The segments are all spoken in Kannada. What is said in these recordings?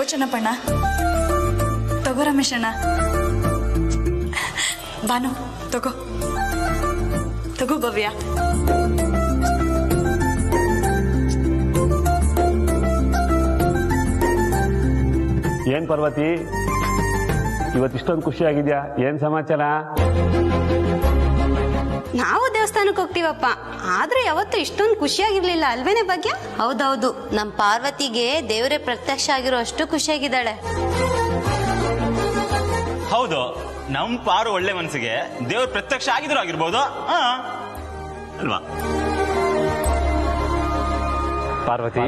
ಚನ್ನಪ್ಪಣ್ಣ, ತಗೋ ರಮೇಶಣ್ಣ. ಬಾನು ತಗೋ ತಗೋ ಭವ್ಯ. ಏನ್ ಪಾರ್ವತಿ, ಇವತ್ತಿಷ್ಟೊಂದು ಖುಷಿಯಾಗಿದ್ಯಾ? ಏನ್ ಸಮಾಚಾರ? ನಾವು ದೇವಸ್ಥಾನಕ್ಕೆ ಹೋಗ್ತೀವಪ್ಪ, ಆದ್ರೆ ಯಾವತ್ತೂ ಇಷ್ಟೊಂದು ಖುಷಿಯಾಗಿರ್ಲಿಲ್ಲ ಅಲ್ವೇನೆ ಭಾಗ್ಯ? ಹೌದೌದು, ನಮ್ ಪಾರ್ವತಿಗೆ ದೇವರೇ ಪ್ರತ್ಯಕ್ಷ ಆಗಿರೋ ಅಷ್ಟು ಖುಷಿಯಾಗಿದ್ದಾಳೆ. ಹೌದು, ನಮ್ ಪಾರು ಒಳ್ಳೆ ಮನಸ್ಸಿಗೆ ದೇವ್ರ ಪ್ರತ್ಯಕ್ಷ ಆಗಿದ್ರು ಆಗಿರ್ಬೋದು ಅಲ್ವಾ ಪಾರ್ವತಿ?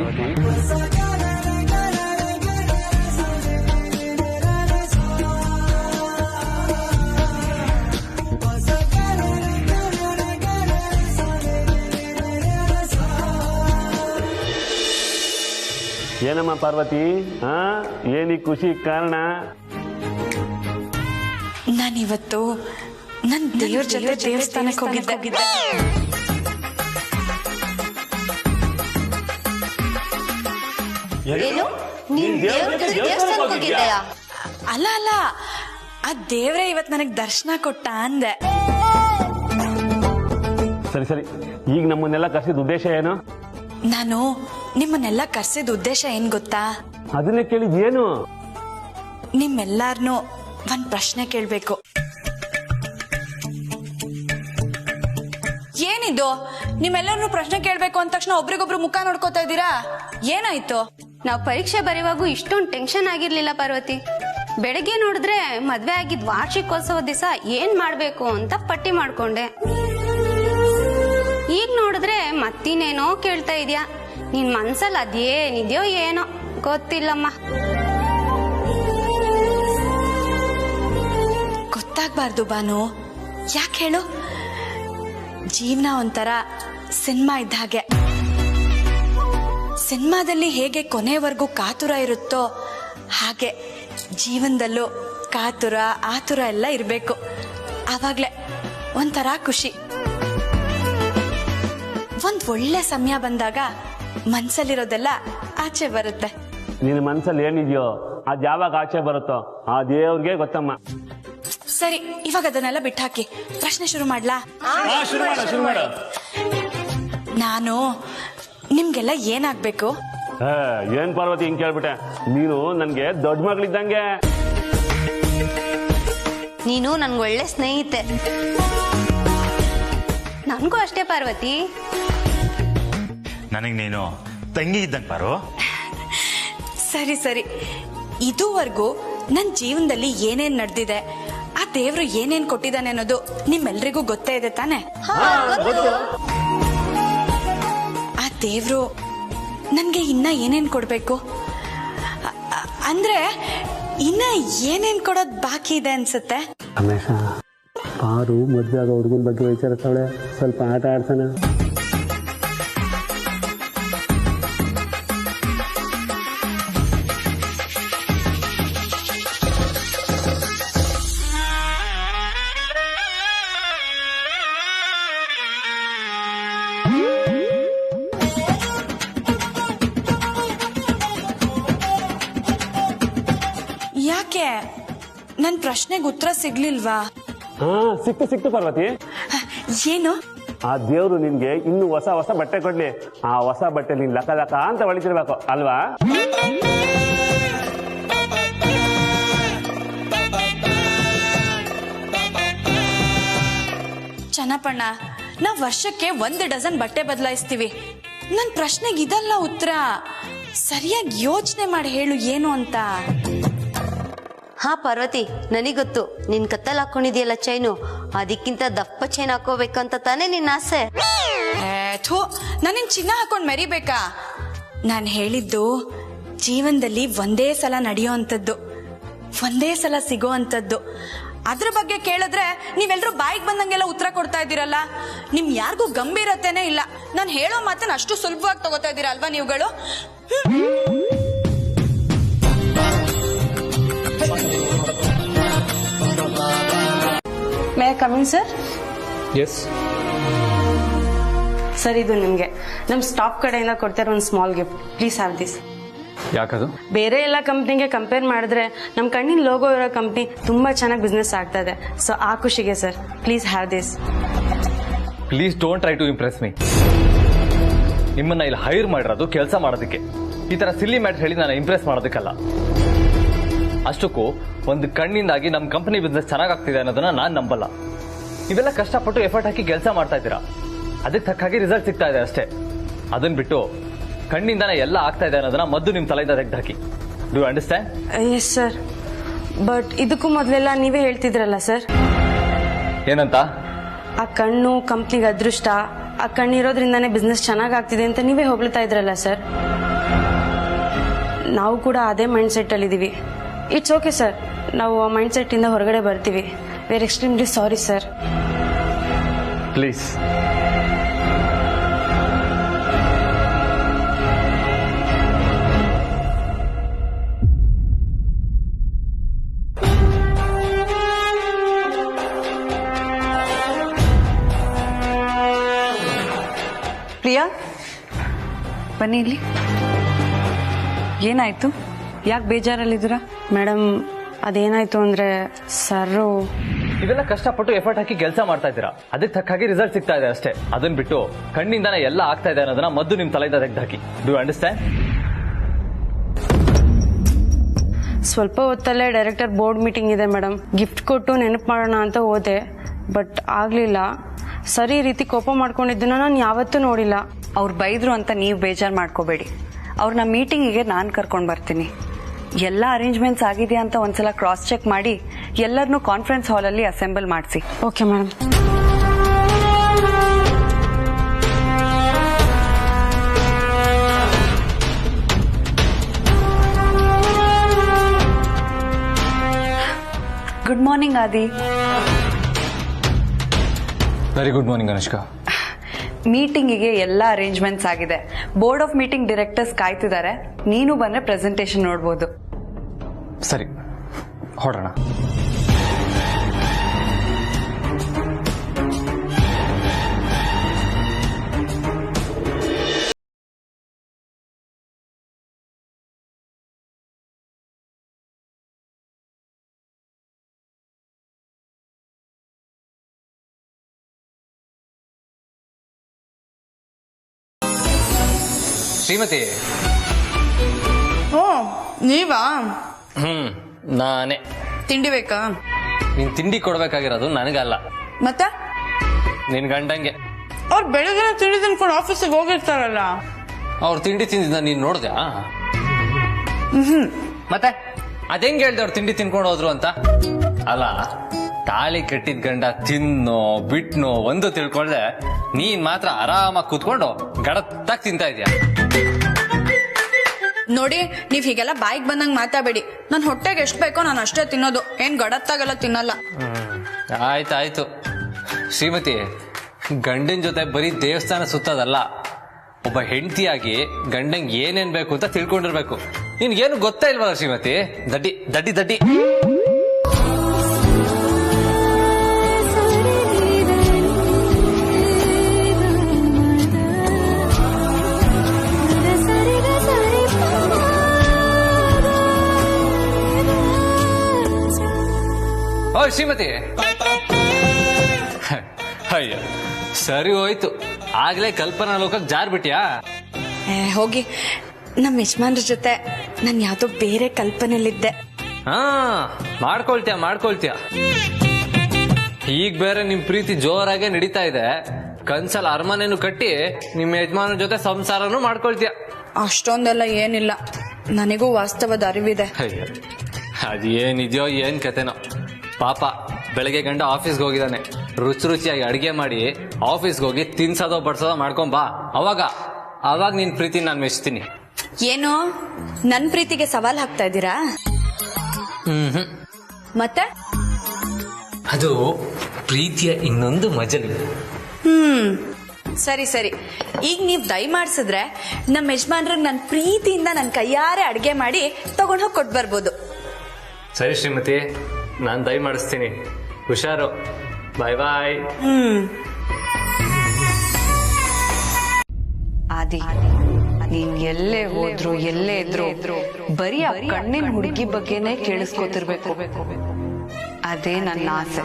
ಏನಮ್ಮ ಪಾರ್ವತಿ, ಏನಿ ಖುಷಿ ಕಾರಣ? ನಾನಿವತ್ತು ನನ್ ದೇವ್ರ ಜೊತೆ ದೇವಸ್ಥಾನಕ್ಕೆ ಹೋಗಿದ್ದೆ. ಏನು, ನೀನ್ ದೇವಸ್ಥಾನಕ್ಕೆ ಹೋಗಿದ್ದೆಯಾ? ಅಲ್ಲ ಅಲ್ಲ, ಆ ದೇವ್ರೇ ಇವತ್ ನನಗ್ ದರ್ಶನ ಕೊಟ್ಟ ಅಂದೆ. ಸರಿ ಸರಿ, ಈಗ ನಮ್ಮನ್ನೆಲ್ಲ ಕರ್ಸಿದ ಉದ್ದೇಶ ಏನು? ನಾನು ನಿಮ್ಮನ್ನೆಲ್ಲ ಕರ್ಸಿದ ಉದ್ದೇಶ ಏನ್ ಗೊತ್ತಾ? ಅದನ್ನೇ ಕೇಳಿದ್ ಏನು? ನಿಮ್ಮೆಲ್ಲಾರ್ನು ಒಂದ್ ಪ್ರಶ್ನೆ ಕೇಳ್ಬೇಕು. ಏನಿದು ನಿಮ್ಮೆಲ್ಲರನ್ನು ಪ್ರಶ್ನೆ ಕೇಳ್ಬೇಕು ಅಂದ ತಕ್ಷಣ ಒಬ್ರಿಗೊಬ್ರು ಮುಖ ನೋಡ್ಕೋತಾ ಇದ್ದೀರಾ? ಏನಾಯ್ತು? ನಾವು ಪರೀಕ್ಷೆ ಬರೆಯುವಾಗ ಇಷ್ಟೊಂದು ಟೆನ್ಷನ್ ಆಗಿರ್ಲಿಲ್ಲ ಪಾರ್ವತಿ. ಬೆಳಗ್ಗೆ ನೋಡಿದ್ರೆ ಮದ್ವೆ ಆಗಿದ್ ವಾರ್ಷಿಕೋತ್ಸವ ದಿವಸ ಏನ್ ಮಾಡ್ಬೇಕು ಅಂತ ಪಟ್ಟಿ ಮಾಡ್ಕೊಂಡೆ. ಈಗ ನೋಡಿದ್ರೆ ಮತ್ತಿನೇನೋ ಕೇಳ್ತಾ ಇದ್ಯಾ. ನಿನ್ ಮನ್ಸಲ್ಲಿ ಅದೇನಿದ್ಯೋ ಏನೋ ಗೊತ್ತಿಲ್ಲಮ್ಮ. ಗೊತ್ತಾಗ್ಬಾರ್ದು ಬಾನು, ಯಾಕೆ ಹೇಳು? ಜೀವನ ಒಂಥರ ಸಿನಿಮಾ ಇದ್ದ ಹಾಗೆ. ಸಿನಿಮಾದಲ್ಲಿ ಹೇಗೆ ಕೊನೆವರೆಗೂ ಕಾತುರ ಇರುತ್ತೋ ಹಾಗೆ ಜೀವನದಲ್ಲೂ ಕಾತುರ ಆತುರ ಎಲ್ಲ ಇರಬೇಕು. ಆವಾಗ್ಲೇ ಒಂಥರ ಖುಷಿ. ಒಂದ್ ಒಳ್ಳೆ ಸಮಯ ಬಂದಾಗ ಮನ್ಸಲ್ಲಿರೋದೆಲ್ಲ ಆಚೆ ಬರುತ್ತೆ. ನಿನ್ನ ಮನ್ಸಲ್ಲಿ ಏನಿದೆಯೋ ಅದ್ ಯಾವಾಗ ಆಚೆ ಬರುತ್ತೋ ಆ ದೇವ್ರಿಗೆ ಗೊತ್ತಮ್ಮ. ಸರಿ, ಇವಾಗ ಅದನ್ನೆಲ್ಲ ಬಿಟ್ಟಾಕಿ ಪ್ರಶ್ನೆ ಶುರು ಮಾಡ್ಲಾ? ಶುರು ಮಾಡು. ನಾನು ನಿಮ್ಗೆಲ್ಲ ಏನಾಗ್ಬೇಕು? ಏನ್ ಪಾರ್ವತಿ ಹಿಂಗ್ ಕೇಳ್ಬಿಟ್ಟೆ? ನೀನು ನನ್ಗೆ ದೊಡ್ಡ ಮಗಳಿದ್ದಂಗೆ. ನೀನು ನನ್ಗೆ ಒಳ್ಳೆ ಸ್ನೇಹಿತೆ. ನನ್ಗೂ ಅಷ್ಟೇ ಪಾರ್ವತಿ. ನನಗ್ ನೀನು ತಂಗಿ ಇದ್ದಂಗೆ ಪಾರು. ಸರಿ ಸರಿ, ಇದುವರೆಗೂ ನನ್ ಜೀವನದಲ್ಲಿ ಏನೇನ್ ನಡೆದಿದೆ, ಆ ದೇವ್ರು ಏನೇನ್ ಕೊಟ್ಟಿದ್ದಾನೆ ಅನ್ನೋದು ನಿಮ್ಮೆಲ್ರಿಗೂ ಗೊತ್ತೇ ಇದೆ ತಾನೆ? ಆ ದೇವ್ರು ನನ್ಗೆ ಇನ್ನ ಏನೇನ್ ಕೊಡ್ಬೇಕು ಅಂದ್ರೆ ಇನ್ನ ಏನೇನ್ ಕೊಡೋದ್ ಬಾಕಿ ಇದೆ ಅನ್ಸುತ್ತೆ. ರಮೇಶ, ಪಾರು ಮದ್ವೆ ಆಗೋ ಹುಡುಗನ ಬಗ್ಗೆ ವಿಚಾರಿಸ್ತಾವಳೆ, ಸ್ವಲ್ಪ ಆಟ ಆಡ್ತಾನೆ. ಯಾಕೆ ನನ್ ಪ್ರಶ್ನೆಗೆ ಉತ್ತರ ಸಿಗ್ಲಿಲ್ವಾ? ಸಿಕ್ತು ಪಾರ್ವತಿ. ಏನು? ಆ ದೇವ್ರು ನಿನ್ಗೆ ಇನ್ನು ಹೊಸ ಹೊಸ ಬಟ್ಟೆ ಕೊಡ್ಲಿ, ಆ ಹೊಸ ಬಟ್ಟೆ ನೀನ್ ಲಕ ಲಕ ಅಂತ ಹೊಳಿತಿರ್ಬೇಕು ಅಲ್ವಾ? ಚನ್ನಪ್ಪಣ್ಣ, ನಾವ್ ವರ್ಷಕ್ಕೆ 1 ಡಜನ್ ಬಟ್ಟೆ ಬದಲಾಯಿಸ್ತೀವಿ. ನನ್ ಪ್ರಶ್ನೆಗೆ ಇದಲ್ಲ ಉತ್ತರ. ಸರಿಯಾಗಿ ಯೋಚನೆ ಮಾಡಿ ಹೇಳು ಏನು ಅಂತ. ಹಾ ಪಾರ್ವತಿ, ನನಗೊತ್ತು. ನಿನ್ ಕತ್ತಲ್ ಹಾಕೊಂಡಿದ್ಯಲ್ಲ ಚೈನು, ಅದಕ್ಕಿಂತ ದಪ್ಪ ಚೈನ್ ಹಾಕೋಬೇಕಂತ ತಾನೇ ನಿನ್ನ ಆಸೆ. ನಾನೇನ್ ಚಿನ್ನ ಹಾಕೊಂಡ್ ಮೆರಿಬೇಕಾ? ನಾನ್ ಹೇಳಿದ್ದು ಜೀವನದಲ್ಲಿ ಒಂದೇ ಸಲ ನಡೆಯೋ ಅಂತದ್ದು, ಒಂದೇ ಸಲ ಸಿಗೋ ಅಂತದ್ದು. ಅದ್ರ ಬಗ್ಗೆ ಕೇಳಿದ್ರೆ ನೀವೆಲ್ರೂ ಬಾಯಿಗೆ ಬಂದಂಗೆಲ್ಲ ಉತ್ತರ ಕೊಡ್ತಾ ಇದ್ದೀರಲ್ಲ. ನಿಮ್ ಯಾರಿಗೂ ಗಂಭೀರತೆನೇ ಇಲ್ಲ. ನಾನು ಹೇಳೋ ಮಾತನ್ನ ಅಷ್ಟು ಸುಲಭವಾಗಿ ತಗೋತಾ ಇದ್ದೀರಾ ಅಲ್ವಾ ನೀವುಗಳು? May I come in sir? Yes sir, ಇದು ನಿಮಗೆ ನಮ್ಮ ಸ್ಟಾಫ್ ಕಡೆಯಿಂದ ಕೊಡ್ತಾರೆ ಒಂದು small gift. Please have this. ಯಾಕದು? ಬೇರೆ ಎಲ್ಲ ಕಂಪ್ನಿಗೆ ಕಂಪೇರ್ ಮಾಡಿದ್ರೆ ನಮ್ಮ ಕಣ್ಣಿನ ಲೋಗೋ ಇರೋ ಕಂಪ್ನಿ ತುಂಬ ಚೆನ್ನಾಗಿ ಬಿಸ್ನೆಸ್ ಆಗ್ತಾ ಇದೆ. ಸೊ ಆ ಖುಷಿಗೆ sir, please have this. Please don't try to impress me. ನಿಮ್ಮನ್ನ ಇಲ್ಲಿ ಹೈರ್ ಮಾಡಿರೋದು ಕೆಲಸ ಮಾಡೋದಕ್ಕೆ, ಈ ತರ ಸಿಲ್ಲಿ ಮ್ಯಾಟರ್ ಹೇಳಿ ನಾನು ಇಂಪ್ರೆಸ್ ಮಾಡೋದಕ್ಕಲ್ಲ. ಅಷ್ಟಕ್ಕೂ ಒಂದು ಕಣ್ಣಿಂದಾಗಿ ನಮ್ಮ ಕಂಪನಿ ಬಿಸ್ನೆಸ್ ಚೆನ್ನಾಗಾಗ್ತಿದೆ ಅನ್ನೋದನ್ನ ನಾನು ನಂಬಲ್ಲ. ಇವೆಲ್ಲ ಕಷ್ಟಪಟ್ಟು ಎಫರ್ಟ್ ಹಾಕಿ ಕೆಲಸ ಮಾಡ್ತಾ ಇದ್ದೀರಾ, ಅದಕ್ಕೆ ತಕ್ಕ ಹಾಗೆ ರಿಸಲ್ಟ್ ಸಿಗ್ತಾ ಇದೆ ಅಷ್ಟೇ. ಅದನ್ನ ಬಿಟ್ಟು ಕಣ್ಣಿಂದಾನೆ ಎಲ್ಲ ಆಗ್ತಾ ಇದೆ ಅನ್ನೋದನ್ನ ಮದ್ದು ನಿಮ್ಮ ತಲೆಯಿಂದ ತೆಗೆದುಹಾಕಿ. Do you understand? Yes sir, but ಇದಕ್ಕೂ ಮೊದಲೆಲ್ಲ ನೀವೇ ಹೇಳ್ತಿದ್ರಲ್ಲ ಸರ್, ಏನಂತ? ಆ ಕಣ್ಣು ಕಂಪ್ನಿಗೆ ಅದೃಷ್ಟ, ಆ ಕಣ್ಣಿರೋದ್ರಿಂದಾನೇ ಬಿಸ್ನೆಸ್ ಚೆನ್ನಾಗಾಗ್ತಿದೆ ಅಂತ ನೀವೇ ಹೊಗಳ್ತಾ ಇದ್ರಲ್ಲ ಸರ್. ನಾವು ಕೂಡ ಅದೇ ಮೈಂಡ್ ಸೆಟ್ಟಲ್ಲಿ ಇದ್ದೀವಿ. ಇಟ್ಸ್ ಓಕೆ ಸರ್, ನಾವು ಆ ಮೈಂಡ್ ಸೆಟ್ಟಿಂದ ಹೊರಗಡೆ ಬರ್ತೀವಿ. We are extremely sorry sir. Please. Priya, ಬನ್ನಿ ಇಲ್ಲಿ. ಏನಾಯ್ತು? ಯಾಕೆ ಬೇಜಾರಲ್ಲಿದ್ದೀರಾ? ಮೇಡಮ್, ಅದೇನಾಯ್ತು ಅಂದ್ರೆ ಸರು ಇವೆಲ್ಲ ಕಷ್ಟಪಟ್ಟು ಎಫರ್ಟ್ ಹಾಕಿ ಕೆಲಸ ಮಾಡ್ತಾ ಇದ್ದೀರಾ, ಅದಕ್ಕೆ ತಕ್ಕ ಹಾಗೆ ರಿಸಲ್ಟ್ ಸಿಗ್ತಾ ಇದೆ ಅಷ್ಟೇ. ಅದನ್ನ ಬಿಟ್ಟು ಕಣ್ಣಿಂದಾನೆ ಎಲ್ಲ ಆಗ್ತಾ ಇದೆ ಅನ್ನೋದನ್ನ ಮದ್ದು ನಿಮ್ಮ ತಲೆಯಿಂದ ತೆಗೆದುಹಾಕಿ. Do you understand? ಸ್ವಲ್ಪ ಹೊತ್ತಲ್ಲೇ ಡೈರೆಕ್ಟರ್ ಬೋರ್ಡ್ ಮೀಟಿಂಗ್ ಇದೆ ಮೇಡಮ್. ಗಿಫ್ಟ್ ಕೊಟ್ಟು ನೆನಪು ಮಾಡೋಣ ಅಂತ ಹೋದೆ, ಬಟ್ ಆಗ್ಲಿಲ್ಲ. ಸರಿ ರೀತಿ ಕೋಪ ಮಾಡ್ಕೊಂಡಿದ್ದನ್ನ ನಾನು ಯಾವತ್ತೂ ನೋಡಿಲ್ಲ. ಅವ್ರು ಬೈದ್ರು ಅಂತ ನೀವು ಬೇಜಾರು ಮಾಡ್ಕೋಬೇಡಿ. ಅವ್ರನ್ನ ಮೀಟಿಂಗಿಗೆ ನಾನು ಕರ್ಕೊಂಡು ಬರ್ತೀನಿ. ಎಲ್ಲ ಅರೇಂಜ್ಮೆಂಟ್ಸ್ ಆಗಿದೆಯಾ ಅಂತ ಒಂದ್ಸಲ ಕ್ರಾಸ್ ಚೆಕ್ ಮಾಡಿ ಎಲ್ಲರನ್ನೂ ಕಾನ್ಫರೆನ್ಸ್ ಹಾಲಲ್ಲಿ ಅಸೆಂಬಲ್ ಮಾಡಿಸಿ. Okay madam. Good morning Adi. Very good morning Anushka. ಮೀಟಿಂಗಿಗೆ ಎಲ್ಲ ಅರೇಂಜ್ಮೆಂಟ್ಸ್ ಆಗಿದೆ. ಬೋರ್ಡ್ ಆಫ್ ಮೀಟಿಂಗ್ ಡೈರೆಕ್ಟರ್ಸ್ ಕಾಯ್ತಿದ್ದಾರೆ. ನೀನು ಬಂದ್ರೆ ಪ್ರೆಸೆಂಟೇಷನ್ ನೋಡ್ಬೋದು. ಸರಿ, ಹೊರಡೋಣ. ಶ್ರೀಮತಿ. ಓ, ನೀವಾ? ನಾನೇ. ತಿಂಡಿ ಬೇಕಾ? ನೀನ್ ತಿಂಡಿ ಕೊಡ್ಬೇಕಾಗಿರೋದು ನನಗಲ್ಲ, ಮತ್ತೆ ನಿನ್ ಗಂಡಂಗೆ. ಅವ್ರು ಬೆಳಗ್ಗೆ ತಿಂಡಿ ತಿನ್ಕೊಂಡು ಆಫೀಸಿಗೆ ಹೋಗಿರ್ತಾರಲ್ಲ. ಅವ್ರು ತಿಂಡಿ ತಿಂದಿದ್ದ ನೀನ್ ನೋಡ್ದ್ಯಾ? ಮತ್ತೆ ಅದೆಂಗ್ ಹೇಳ್ದೆ ಅವ್ರು ತಿಂಡಿ ತಿನ್ಕೊಂಡು ಹೋದ್ರು ಅಂತ? ಅಲ್ಲ, ತಾಳಿ ಕಟ್ಟಿದ ಗಂಡ ತಿನ್ನೋ ಬಿಟ್ನೋ ಒಂದು ತಿಳ್ಕೊಳ್ದೆ ನೀನ್ ಮಾತ್ರ ಆರಾಮಾಗಿ ಕೂತ್ಕೊಂಡು ಗಡತ್ತಾಗಿ ತಿಂತಾ ಇದೀಯ. ನೋಡಿ, ನೀವ್ ಹೀಗೆಲ್ಲ ಬಾಯಿಗೆ ಬಂದಂಗ್ ಮಾತಾಬೇಡಿ. ನನ್ ಹೊಟ್ಟೆಗೆ ಎಷ್ಟ್ ಬೇಕೋ ನಾನು ಅಷ್ಟೇ ತಿನ್ನೋದು, ಏನ್ ಗಡತ್ತಾಗೆಲ್ಲ ತಿನ್ನಲ್ಲ. ಆಯ್ತಾಯ್ತು ಶ್ರೀಮತಿ, ಗಂಡನ ಜೊತೆ ಬರೀ ದೇವಸ್ಥಾನ ಸುತ್ತದಲ್ಲ, ಒಬ್ಬ ಹೆಂಡತಿಯಾಗಿ ಗಂಡಂಗೆ ಏನೇನ್ ಬೇಕು ಅಂತ ತಿಳ್ಕೊಂಡಿರ್ಬೇಕು. ನಿನ್ಗೇನು ಗೊತ್ತಾ ಇಲ್ವಲ್ಲ ಶ್ರೀಮತಿ? ದಡ್ಡಿ ದಡ್ಡಿ ದಡ್ಡಿ. ಓ ಶ್ರೀಮತಿ, ಅಯ್ಯ ಸರಿ ಹೋಯ್ತು, ಆಗ್ಲೇ ಕಲ್ಪನಾ ಲೋಕಕ್ಕೆ ಜಾರ್ಬಿಟ್ಯಾ? ಹೋಗಿ, ನಮ್ಮ ಯಜಮಾನ್ರ ಜೊತೆ ನಾನು ಯಾವ್ದೋ ಬೇರೆ ಕಲ್ಪನೆಯಲ್ಲಿದ್ದೆ. ಹಾ, ಮಾಡ್ಕೊಳ್ತೀಯ. ಈಗ ಬೇರೆ ನಿಮ್ ಪ್ರೀತಿ ಜೋರಾಗೆ ನಡೀತಾ ಇದೆ. ಕನ್ಸಲ್ ಅರಮನೆನು ಕಟ್ಟಿ ನಿಮ್ ಯಜಮಾನ ಜೊತೆ ಸಂಸಾರನು ಮಾಡ್ಕೊಳ್ತೀಯ. ಅಷ್ಟೊಂದೆಲ್ಲ ಏನಿಲ್ಲ, ನನಗೂ ವಾಸ್ತವದ ಅರಿವಿದೆ. ಅಯ್ಯ, ಅದೇನಿದ್ಯೋ ಏನ್ ಕತೆನೋ. ಪಾಪ ಬೆಳಗ್ಗೆ ಗಂಡ ಆಫೀಸ್ಗೆ ಹೋಗಿದ್ದಾನೆ, ರುಚಿಯಾಗಿ ಅಡಿಗೆ ಮಾಡಿ ಆಫೀಸ್ಗೆ ಹೋಗಿ ತಿನ್ಸೋದೋ ಬಡ್ಸೋದೋ ಮಾಡ್ಕೊಂಬಾ. ಅವಾಗ ನಿನ್ ಪ್ರೀತಿ ನಾನು ಮೆಚ್ತೀನಿ. ಏನು ನನ್ ಪ್ರೀತಿಗೆ ಸವಾಲ್ ಹಾಕ್ತಾ ಇದ್ದೀರಾ? ಮತ್ತೆ ಅದು ಪ್ರೀತಿಯ ಇನ್ನೊಂದು ಮಜಲು. ಸರಿ ಸರಿ, ಈಗ ನೀವ್ ದಯ ಮಾಡ್ಸಿದ್ರೆ ನಮ್ಮ ಯಜಮಾನ್ರಿಗೆ ನನ್ ಪ್ರೀತಿಯಿಂದ ನನ್ ಕೈಯಾರೆ ಅಡ್ಗೆ ಮಾಡಿ ತಗೊಂಡ್ ಹೋಗಿ ಕೊಟ್ಟು ಬರ್ಬೋದು. ಸರಿ ಶ್ರೀಮತಿ, ನಾನ್ ದಯ ಮಾಡಿಸ್ತೀನಿ. ಹುಷಾರು. ಬಾಯ್ ಬಾಯ್. ಆದಿ, ನೀನ್ ಎಲ್ಲೇ ಹೋದ್ರು ಎಲ್ಲೇ ಇದ್ರು ಬರೀ ಆ ಕಣ್ಣಿನ ಹುಡುಗಿ ಬಗ್ಗೆನೇ ಕೇಳಿಸ್ಕೊತಿರ್ಬೇಕು. ಅದೇ ನನ್ನ ಆಸೆ.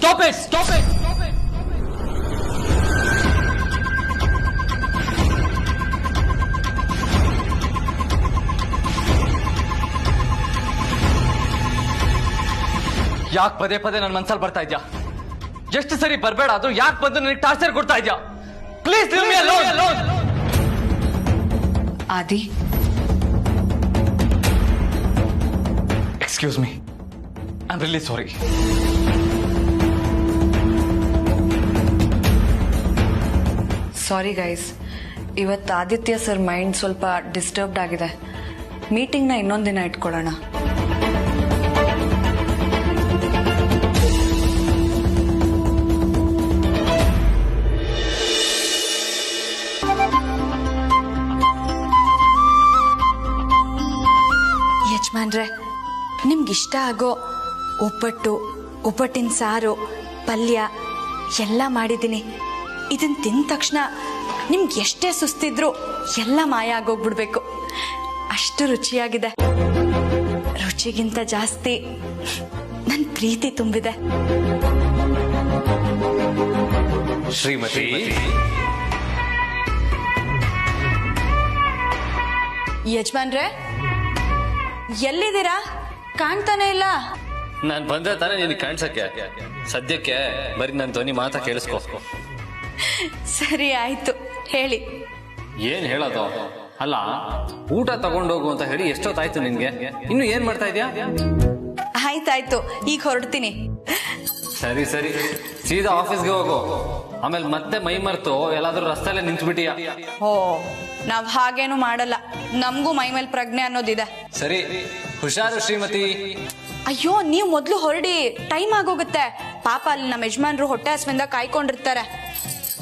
Stop it! Stop it! ಯಾಕೆ ಪದೇ ಪದೇ ನನ್ನ ಮನ್ಸಲ್ಲಿ ಬರ್ತಾ ಇದ್ಯಾ? ಎಷ್ಟು ಸರಿ ಬರ್ಬೇಡ ಅದು ಯಾಕೆ ಬಂದು ನನಗೆ ಟಾರ್ಚರ್ ಕೊಡ್ತಾ ಇದ್ಯಾ? Please leave me alone. Adi, excuse me, I am really sorry. Sorry guys, ಇವತ್ತು ಆದಿತ್ಯ ಸರ್ ಮೈಂಡ್ ಸ್ವಲ್ಪ ಡಿಸ್ಟರ್ಬ್ಡ್ ಆಗಿದೆ. ಮೀಟಿಂಗ್ನ ಇನ್ನೊಂದಿನ ಇಟ್ಕೊಳ್ಳೋಣ. ಯಜಮಾನ್ರೆ, ನಿಮ್ಗಿಷ್ಟ ಆಗೋ ಉಪ್ಪಟ್ಟಿನ ಸಾರು, ಪಲ್ಯ ಎಲ್ಲ ಮಾಡಿದ್ದೀನಿ. ಇದನ್ನ ತಿಂದ ತಕ್ಷಣ ನಿಮ್ಗೆ ಎಷ್ಟೇ ಸುಸ್ತಿದ್ರು ಎಲ್ಲ ಮಾಯ ಆಗೋಗ್ಬಿಡ್ಬೇಕು. ಅಷ್ಟು ರುಚಿಯಾಗಿದೆ. ರುಚಿಗಿಂತ ಜಾಸ್ತಿ ನನ್ನ ಪ್ರೀತಿ ತುಂಬಿದೆ. ಶ್ರೀಮತಿ, ಯಜಮಾನ್ರೆ, ಎಲ್ಲಿದ್ದೀರಾ? ಕಾಣ್ತಾನೆ ಇಲ್ಲ. ನಾನು ಬಂದ್ರೆ ತಾನೇ ನಿನಗೆ ಕಾಣಿಸಕ್ಕೆ. ಸದ್ಯಕ್ಕೆ ಬರೀ ನನ್ನ ಧ್ವನಿ ಮಾತಾ ಕೇಳಿಸ್ಕೊ. ಸರಿ, ಆಯ್ತು, ಹೇಳಿ. ಏನ್ ಹೇಳೋದು? ಅಲ್ಲ, ಊಟ ತಗೊಂಡೋಗು ಅಂತ ಹೇಳಿ ಎಷ್ಟೊತ್ತಾಯ್ತು ನಿನ್ಗೆ? ಇನ್ನು ಏನ್ ಮಾಡ್ತಾ ಇದ್ಯಾ? ಆಯ್ತಾಯ್ತು, ಈಗ ಹೊರಡ್ತೀನಿ. ಸರಿ ಸರಿ, ಸೀದಾ ಆಫೀಸ್ಗೆ ಹೋಗು. ಆಮೇಲೆ ಮತ್ತೆ ಮೈ ಮರ್ತು ಎಲ್ಲಾದ್ರೂ ರಸ್ತೆಯಲ್ಲೇ ನಿಂತ್ಬಿಟ್ಟಿಯಾ? ಓ, ನಾವ್ ಹಾಗೇನು ಮಾಡಲ್ಲ. ನಮಗೂ ಮೈ ಮೇಲೆ ಪ್ರಜ್ಞೆ ಅನ್ನೋದಿದೆ. ಸರಿ, ಹುಷಾರು ಶ್ರೀಮತಿ. ಅಯ್ಯೋ, ನೀವು ಮೊದ್ಲು ಹೊರಡಿ, ಟೈಮ್ ಆಗೋಗುತ್ತೆ. ಪಾಪ ಅಲ್ಲಿ ನಮ್ಮ ಯಜಮಾನ್ರು ಹೊಟ್ಟೆ ಹಸ್ವಿಂದ ಕಾಯ್ಕೊಂಡಿರ್ತಾರೆ.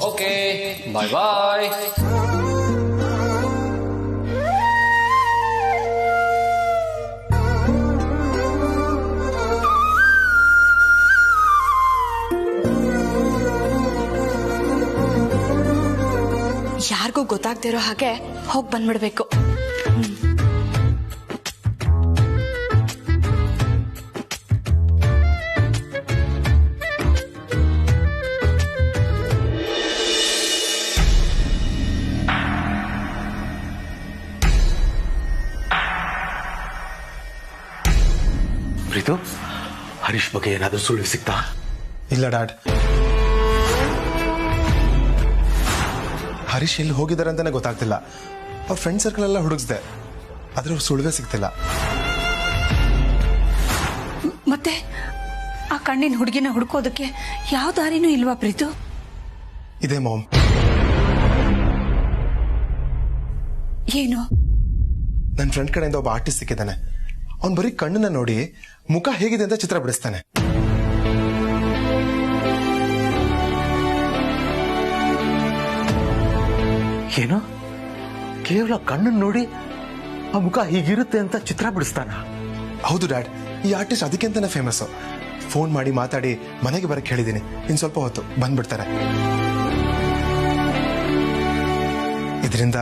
ಓಕೆ, ಬಾಯ್ ಬಾಯ್. ಯಾರಿಗೂ ಗೊತ್ತಾಗ್ದಿರೋ ಹಾಗೆ ಹೋಗ್ ಬಂದ್ಬಿಡ್ಬೇಕು. ಪ್ರೀತು, ಹರೀಶ್ ಬಗ್ಗೆ ಏನಾದ್ರೂ ಸುಳ್ಳು ಸಿಗ್ತಾ? ಇಲ್ಲ ಡ್ಯಾಡ್, ಹರೀಶ್ ಎಲ್ಲಿ ಹೋಗಿದ್ದಾರೆ ಅಂತಾನೆ ಗೊತ್ತಾಗ್ತಿಲ್ಲ. ಅವ್ರ ಫ್ರೆಂಡ್ ಸರ್ಕಲ್ ಎಲ್ಲ ಹುಡುಕ್ಸ್ದೆ, ಆದ್ರೆ ಅವ್ರು ಸುಳ್ಳುವೇ ಸಿಗ್ತಿಲ್ಲ. ಮತ್ತೆ ಆ ಕಣ್ಣಿನ ಹುಡುಗಿನ ಹುಡುಕೋದಕ್ಕೆ ಯಾವ ದಾರಿನೂ ಇಲ್ವಾ ಪ್ರೀತು? ಇದೆ ಮಾಮ್. ಏನು? ನನ್ನ ಫ್ರೆಂಡ್ ಕಡೆಯಿಂದ ಒಬ್ಬ ಆರ್ಟಿಸ್ಟ್ ಸಿಕ್ಕಿದ್ದಾನೆ. ಅವ್ನು ಬರೀ ಕಣ್ಣನ್ನ ನೋಡಿ ಮುಖ ಹೇಗಿದೆ ಅಂತ ಚಿತ್ರ ಬಿಡಿಸ್ತಾನೆ. ಏನು? ಕೇವಲ ಕಣ್ಣನ್ನು ನೋಡಿ ಆ ಮುಖ ಹೀಗಿರುತ್ತೆ ಅಂತ ಚಿತ್ರ ಬಿಡಿಸ್ತಾನ? ಹೌದು ಡ್ಯಾಡ್, ಈ ಆರ್ಟಿಸ್ಟ್ ಅದಕ್ಕೆ ಅಂತಾನೆ ಫೇಮಸ್. ಫೋನ್ ಮಾಡಿ ಮಾತಾಡಿ ಮನೆಗೆ ಬರಕ್ಕೆ ಹೇಳಿದ್ದೀನಿ. ಇನ್ ಸ್ವಲ್ಪ ಹೊತ್ತು ಬಂದ್ಬಿಡ್ತಾರೆ. ಇದರಿಂದ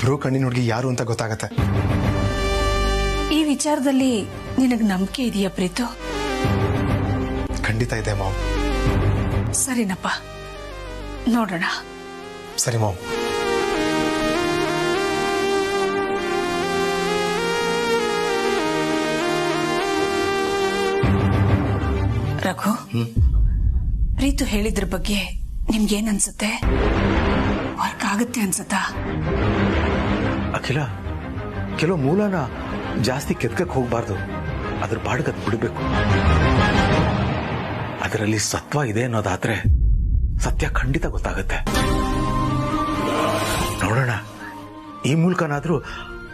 ಬ್ರೋ ಕಣ್ಣಿನ ಹುಡುಗಿ ಯಾರು ಅಂತ ಗೊತ್ತಾಗತ್ತೆ. ಈ ವಿಚಾರದಲ್ಲಿ ನಿನಗೆ ನಂಬಿಕೆ ಇದೆಯಾ ಪ್ರೀತು? ಖಂಡಿತ ಇದೆ ಮಾಮ್. ಸರಿನಪ್ಪ, ನೋಡೋಣ. ಸರಿ ಮಾಮ್. ರಘು, ಪ್ರೀತು ಹೇಳಿದ್ರ ಬಗ್ಗೆ ನಿಮ್ಗೇನ್ ಅನ್ಸುತ್ತೆ? ವರ್ಕ್ ಆಗುತ್ತೆ ಅನ್ಸುತ್ತಾ? ಅಖಿಲ, ಕೆಲವು ಮೂಲನ ಜಾಸ್ತಿ ಕೆತ್ಕಕ್ಕೆ ಹೋಗ್ಬಾರ್ದು. ಅದ್ರ ಬಾಡ್ಗದ್ ಬಿಡಬೇಕು. ಅದರಲ್ಲಿ ಸತ್ವ ಇದೆ ಅನ್ನೋದಾದ್ರೆ ಸತ್ಯ ಖಂಡಿತ ಗೊತ್ತಾಗುತ್ತೆ. ನೋಡೋಣ, ಈ ಮೂಲಕನಾದ್ರೂ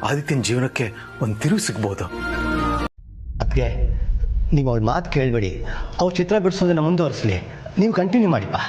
ಆದಿತ್ಯನ ಜೀವನಕ್ಕೆ ಒಂದು ತಿರುವು ಸಿಗ್ಬೋದು. ಅದ್ಕೆ ನೀವು ಅವ್ರ ಮಾತು ಕೇಳಬೇಡಿ. ಅವ್ರು ಚಿತ್ರ ಬಿಡಿಸೋದನ್ನ ಮುಂದುವರಿಸಲಿ, ನೀವು ಕಂಟಿನ್ಯೂ ಮಾಡಿಪ್ಪ.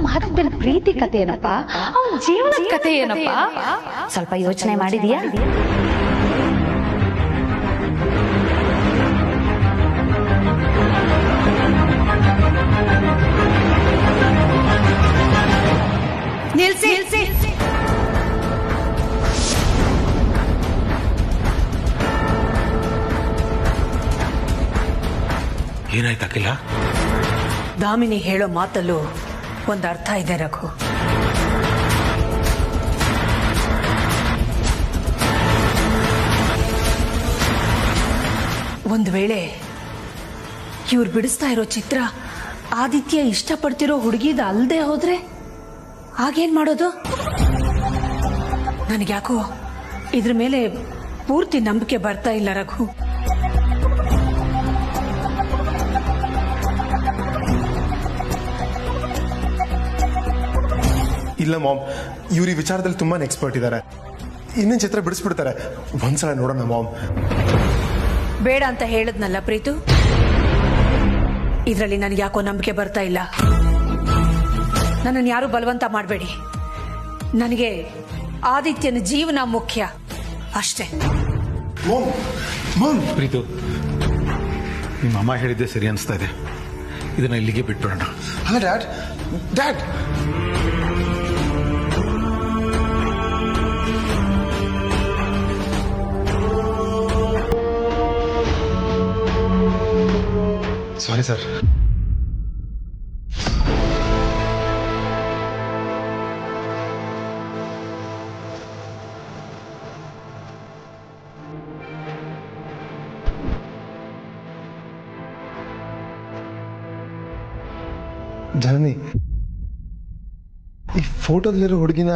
ಮಾತಿನ ಪ್ರೀತಿ ಕಥೆ ಏನಪ್ಪ, ಅವನ ಜೀವನದ ಕಥೆ ಏನಪ್ಪ, ಸ್ವಲ್ಪ ಯೋಚನೆ ಮಾಡಿದೀಯಾ? ನಿಲ್ಸಿ. ಏನಾಯ್ತು ಅಖಿಲ? ದಾಮಿನಿ ಹೇಳೋ ಮಾತಲ್ಲೂ ಒಂದು ಅರ್ಥ ಇದೆ ರಘು. ಒಂದು ವೇಳೆ ಇವ್ರು ಬಿಡಿಸ್ತಾ ಇರೋ ಚಿತ್ರ ಆದಿತ್ಯ ಇಷ್ಟಪಡ್ತಿರೋ ಹುಡುಗಿದ ಅಲ್ದೇ ಹೋದ್ರೆ ಆಗೇನ್ ಮಾಡೋದು? ನನಗ್ಯಾಕೋ ಇದ್ರ ಮೇಲೆ ಪೂರ್ತಿ ನಂಬಿಕೆ ಬರ್ತಾ ಇಲ್ಲ ರಘು. ಇಲ್ಲ ಮಾಮ್, ಇವ್ರು ಈ ವಿಚಾರದಲ್ಲಿ ತುಂಬಾನೇ ಎಕ್ಸ್ಪರ್ಟ್ ಇದ್ದಾರೆ. ಇನ್ನೇನು ಚಿತ್ರ ಬಿಡಿಸ್ಬಿಡ್ತಾರೆ. ಒಂದ್ಸಲ ನೋಡೋಣ ಮಾಮ್. ಬೇಡ ಅಂತ ಹೇಳದ್ನಲ್ಲ ಪ್ರೀತು, ಇದರಲ್ಲಿ ನನಗೆ ಯಾಕೋ ನಂಬಿಕೆ ಬರ್ತಾ ಇಲ್ಲ. ನನ್ನನ್ನು ಯಾರು ಬಲವಂತ ಮಾಡಬೇಡಿ. ನನಗೆ ಆದಿತ್ಯನ ಜೀವನ ಮುಖ್ಯ ಅಷ್ಟೇ. ಪ್ರೀತು, ನಿಮ್ಮ ಅಮ್ಮ ಹೇಳಿದ್ದೆ ಸರಿ ಅನಿಸ್ತಾ ಇದೆ. ಇದನ್ನ ಇಲ್ಲಿಗೆ ಬಿಟ್ಬಿಡೋಣ. ಅಲ್ಲ ಡ್ಯಾಡ್, ಡ್ಯಾಡ್ ಸಾರಿ ಸರ್. ಜನನಿ, ಈ ಫೋಟೋದಲ್ಲಿರೋ ಹುಡುಗಿನ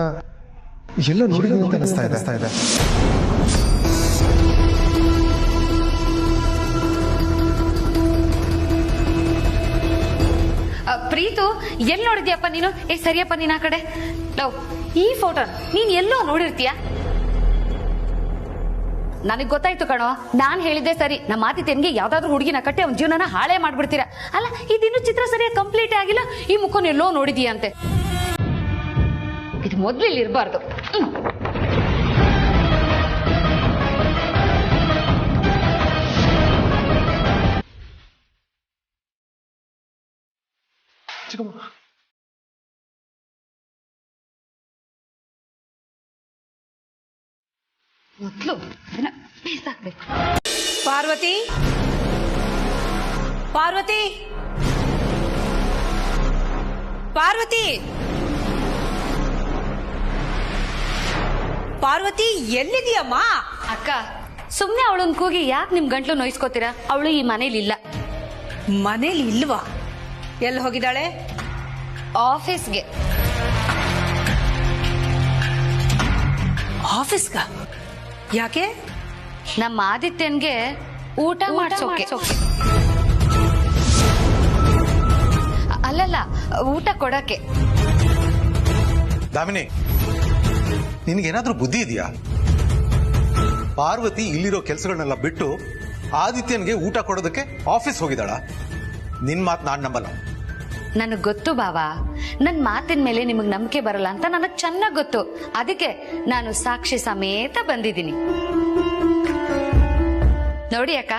ಎಲ್ಲ ನೋಡಿದ ಅಂತ ಅನಿಸ್ತಾ ಇದೆ. ಪ್ರೀತು, ಎಲ್ಲಿ ನೋಡಿದ್ಯಪ್ಪ ನೀನು? ಸರಿಯಪ್ಪ ನೀನ್ ಆ ಕಡೆ. ಈ ಫೋಟೋ ನೀನ್ ಎಲ್ಲೋ ನೋಡಿರ್ತೀಯ. ನನಗ್ ಗೊತ್ತಾಯ್ತು ಕಣೋ, ನಾನ್ ಹೇಳಿದ್ದೆ ಸರಿ. ನಮ್ಮ ಆದಿತ್ಯನ್ಗೆ ಯಾವ್ದಾದ್ರು ಹುಡುಗಿನ ಕಟ್ಟಿ ಅವ್ನ ಜೀವನನ ಹಾಳೆ ಮಾಡ್ಬಿಡ್ತೀರಾ. ಅಲ್ಲ, ಇದಿನ್ನು ಚಿತ್ರ ಸರಿಯಾಗಿ ಕಂಪ್ಲೀಟ್ ಆಗಿಲ್ಲ, ಈ ಮುಖನ ಎಲ್ಲೋ ನೋಡಿದೀಯ ಅಂತೆ. ಇದು ಮೊದ್ಲು ಇಲ್ಲಿ ಇರಬಾರ್ದು. ಮೊದ್ಲು ಅದನ್ನ ಬೇಸಾಕ್ಬೇಕು. ಪಾರ್ವತಿ, ಪಾರ್ವತಿ, ಪಾರ್ವತಿ, ಪಾರ್ವತಿ ಎಲ್ಲಿದೀಯಮ್ಮ? ಅಕ್ಕ ಸುಮ್ನೆ ಅವಳನ್ ಕೂಗಿ ಯಾಕೆ ನಿಮ್ ಗಂಟ್ಲು ನೋಯಿಸ್ಕೋತೀರಾ? ಅವಳು ಈ ಮನೇಲಿ ಇಲ್ಲ. ಮನೇಲಿ ಇಲ್ವಾ? ಎಲ್ಲಿ ಹೋಗಿದ್ದಾಳೆ? ಆಫೀಸ್ಗೆ. ಆಫೀಸ್ಗ? ಯಾಕೆ? ನಮ್ಮ ಆದಿತ್ಯನ್ಗೆ ಊಟ ಮಾಡ್ಸೋಕೆ. ಅಲ್ಲಲ್ಲ, ಊಟ ಕೊಡಕ್ಕೆ. ದಾಮಿನಿ, ನಿನಗೇನಾದ್ರೂ ಬುದ್ಧಿ ಇದೆಯಾ? ಪಾರ್ವತಿ ಇಲ್ಲಿರೋ ಕೆಲಸಗಳನ್ನೆಲ್ಲ ಬಿಟ್ಟು ಆದಿತ್ಯನ್ಗೆ ಊಟ ಕೊಡೋದಕ್ಕೆ ಆಫೀಸ್ ಹೋಗಿದ್ದಾಳ? ನಿನ್ ಮಾತು ನಾನ್ ನಂಬಲ್ಲ. ನನಗ್ ಗೊತ್ತು ಬಾವಾ, ನನ್ ಮಾತಿನ ಮೇಲೆ ನಿಮಗ್ ನಂಬಿಕೆ ಬರಲ್ಲ ಅಂತ ನನಗ್ ಚೆನ್ನಾಗ್ ಗೊತ್ತು. ಅದಕ್ಕೆ ನಾನು ಸಾಕ್ಷಿ ಸಮೇತ ಬಂದಿದ್ದೀನಿ. ನೋಡಿ ಅಕ್ಕ,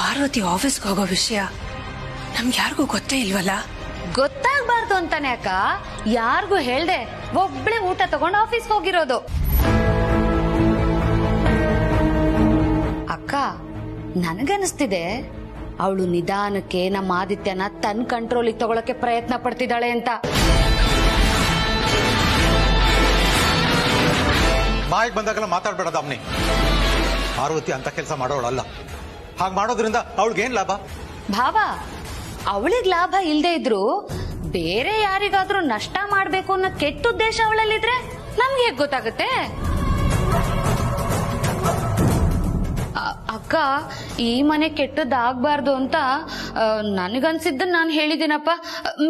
ಪಾರ್ವತಿ ಆಫೀಸ್ಗೆ ಹೋಗೋ ವಿಷಯ ನಮ್ಗೆ ಯಾರಿಗೂ ಗೊತ್ತೇ ಇಲ್ವಲ್ಲ? ಗೊತ್ತಾಗ್ಬಾರ್ದು ಅಂತಾನೆ ಅಕ್ಕ ಯಾರಿಗೂ ಹೇಳ್ದೆ ಒಬ್ಳೆ ಊಟ ತಗೊಂಡು ಆಫೀಸ್ ಹೋಗಿರೋದು. ಅಕ್ಕ ನನಗನ್ನಿಸ್ತಿದೆ ಅವಳು ನಿಧಾನಕ್ಕೆ ನಮ್ಮ ಆದಿತ್ಯನ ತನ್ನ ಕಂಟ್ರೋಲಿಗೆ ತಗೊಳಕ್ಕೆ ಪ್ರಯತ್ನ ಪಡ್ತಿದ್ದಾಳೆ ಅಂತ. ಬಾಯಿಗೆ ಬಂದಾಗೆಲ್ಲ ಮಾತಾಡ್ಬೇಡ ದಾಮಿನಿ. ಪಾರ್ವತಿ ಅಂತ ಕೆಲಸ ಮಾಡೋಳಲ್ಲ. ಹಾಗೆ ಮಾಡೋದ್ರಿಂದ ಅವಳಿಗೇನ್ ಲಾಭ? ಭಾವ, ಅವಳಿಗೆ ಲಾಭ ಇಲ್ದೇ ಇದ್ರು ಬೇರೆ ಯಾರಿಗಾದ್ರೂ ನಷ್ಟ ಮಾಡ್ಬೇಕು ಅನ್ನೋ ಕೆಟ್ಟ ಉದ್ದೇಶ ಅವಳಲ್ಲಿದ್ರೆ ನಮ್ಗೆ ಹೇಗ್ ಗೊತ್ತಾಗುತ್ತೆ? ಅಕ್ಕ, ಈ ಮನೆ ಕೆಟ್ಟದ್ದಾಗ್ಬಾರ್ದು ಅಂತ ನನಗನ್ಸಿದ್ದನ್ನ ನಾನು ಹೇಳಿದ್ದೀನಪ್ಪ.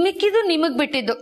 ಮಿಕ್ಕಿದು ನಿಮಗ್ ಬಿಟ್ಟಿದ್ದು.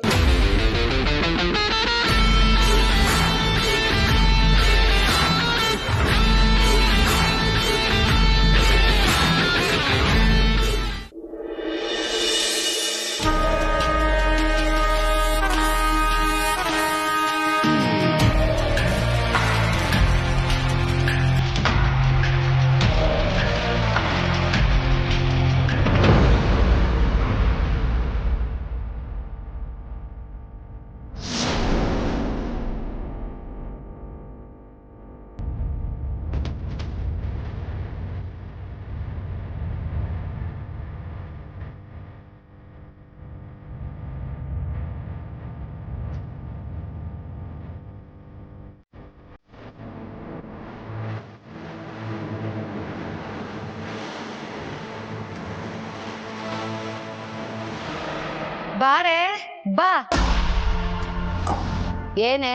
ಬಾರೆ ಬಾ. ಏನೇ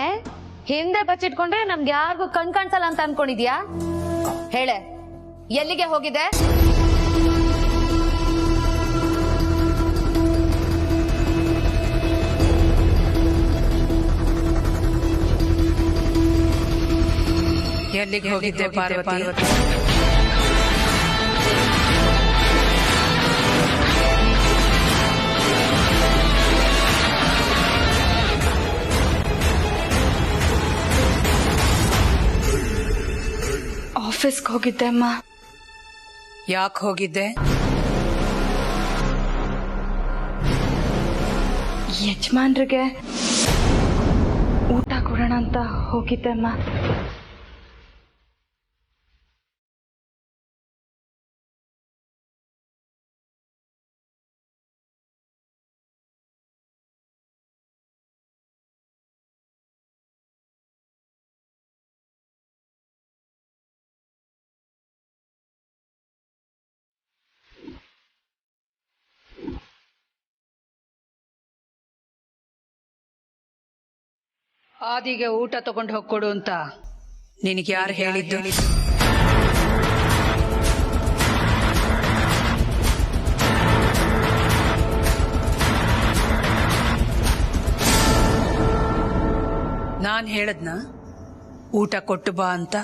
ಹಿಂದೆ ಬಚ್ಚಿಟ್ಕೊಂಡ್ರೆ ನಮ್ಗೆ ಯಾರಿಗೂ ಕಣ್ ಕಾಣಿಸಲ್ಲ ಅಂತ ಅನ್ಕೊಂಡಿದ್ಯಾ? ಹೇಳೆ, ಎಲ್ಲಿಗೆ ಹೋಗಿದೆ? ಎಲ್ಲಿಗೆ ಹೋಗಿದ್ದೆ ಪಾರ್ವತಿ? ಆಫೀಸ್ಗೆ ಹೋಗಿದ್ದೆ ಅಮ್ಮ. ಯಾಕೆ ಹೋಗಿದ್ದೆ? ಯಜಮಾನ್ರಿಗೆ ಊಟ ಕೊಡೋಣ ಅಂತ ಹೋಗಿದ್ದೆ ಅಮ್ಮ. ಆದಿಗೆ ಊಟ ತಗೊಂಡು ಹೋಗ್ಕೊಡು ಅಂತ ನಿನಗೆ ಯಾರು ಹೇಳಿದ್ದು? ನಾನ್ ಹೇಳದ್ನ ಊಟ ಕೊಟ್ಟು ಬಾ ಅಂತ?